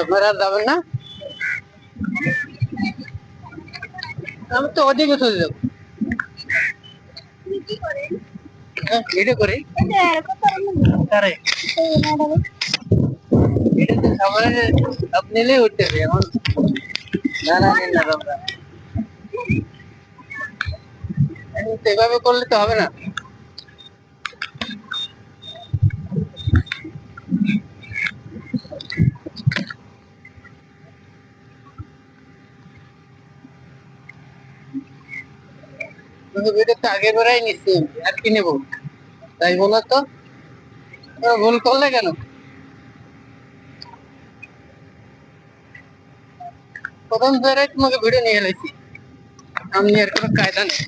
আপনারা আর যাবেন না? আমি তো ওদিকে চলে যাবো। ভিডিও করি তারে এটা তো খাবারে আপনি নিলে উঠতেছে এমন। না না নিন না আমরা এভাবে করলে তো হবে না। কিন্তু ভিডিও তো আগে বেড়াই নিচ্ছি, আর কি নেবো? তাই বলো তো, ভুল করলে কেন? প্রথম ধরে তোমাকে ভিডিও নিয়ে এলাইছি, আমি আর কোনো কায়দা নেই।